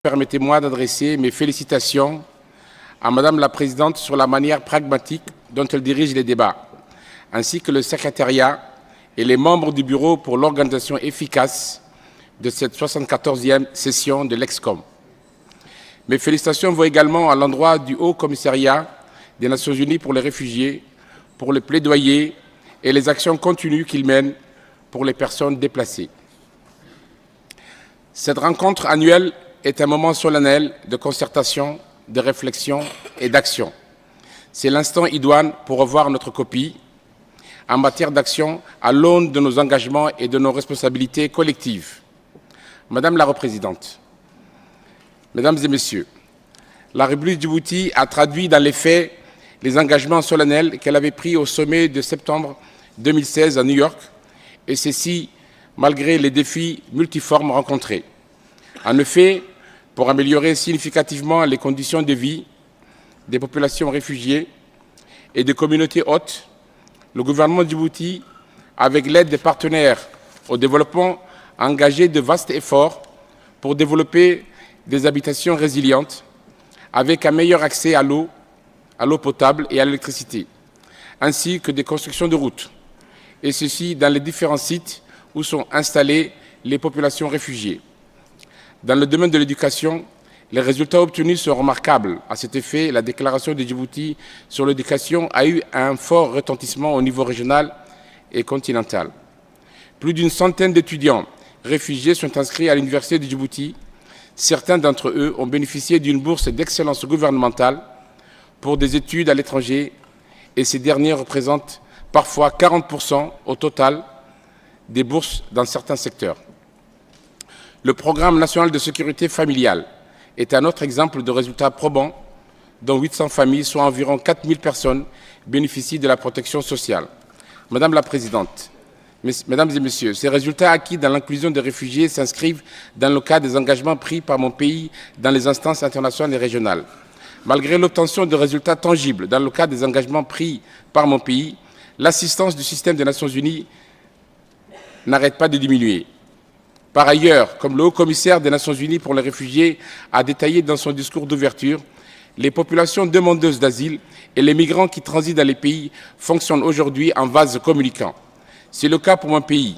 Permettez-moi d'adresser mes félicitations à Madame la Présidente sur la manière pragmatique dont elle dirige les débats, ainsi que le secrétariat et les membres du bureau pour l'organisation efficace de cette 74e session de l'Excom. Mes félicitations vont également à l'endroit du Haut Commissariat des Nations Unies pour les réfugiés, pour le plaidoyer et les actions continues qu'il mène pour les personnes déplacées. Cette rencontre annuelle est un moment solennel de concertation, de réflexion et d'action. C'est l'instant idoine pour revoir notre copie en matière d'action à l'aune de nos engagements et de nos responsabilités collectives. Madame la Représidente, Mesdames et Messieurs, la République Djibouti a traduit dans les faits les engagements solennels qu'elle avait pris au sommet de septembre 2016 à New York, et ceci malgré les défis multiformes rencontrés. En effet, pour améliorer significativement les conditions de vie des populations réfugiées et des communautés hôtes, le gouvernement de Djibouti, avec l'aide des partenaires au développement, a engagé de vastes efforts pour développer des habitations résilientes avec un meilleur accès à l'eau potable et à l'électricité, ainsi que des constructions de routes, et ceci dans les différents sites où sont installées les populations réfugiées. Dans le domaine de l'éducation, les résultats obtenus sont remarquables. À cet effet, la déclaration de Djibouti sur l'éducation a eu un fort retentissement au niveau régional et continental. Plus d'une centaine d'étudiants réfugiés sont inscrits à l'Université de Djibouti. Certains d'entre eux ont bénéficié d'une bourse d'excellence gouvernementale pour des études à l'étranger, et ces derniers représentent parfois 40% au total des bourses dans certains secteurs. Le Programme national de sécurité familiale est un autre exemple de résultats probants, dont 800 familles, soit environ 4000 personnes, bénéficient de la protection sociale. Madame la Présidente, Mesdames et Messieurs, ces résultats acquis dans l'inclusion des réfugiés s'inscrivent dans le cadre des engagements pris par mon pays dans les instances internationales et régionales. Malgré l'obtention de résultats tangibles dans le cadre des engagements pris par mon pays, l'assistance du système des Nations Unies n'arrête pas de diminuer. Par ailleurs, comme le haut-commissaire des Nations Unies pour les réfugiés a détaillé dans son discours d'ouverture, les populations demandeuses d'asile et les migrants qui transitent dans les pays fonctionnent aujourd'hui en vase communicant. C'est le cas pour mon pays,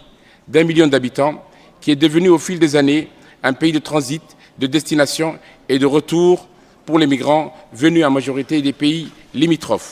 d'1 million d'habitants, qui est devenu au fil des années un pays de transit, de destination et de retour pour les migrants venus en majorité des pays limitrophes.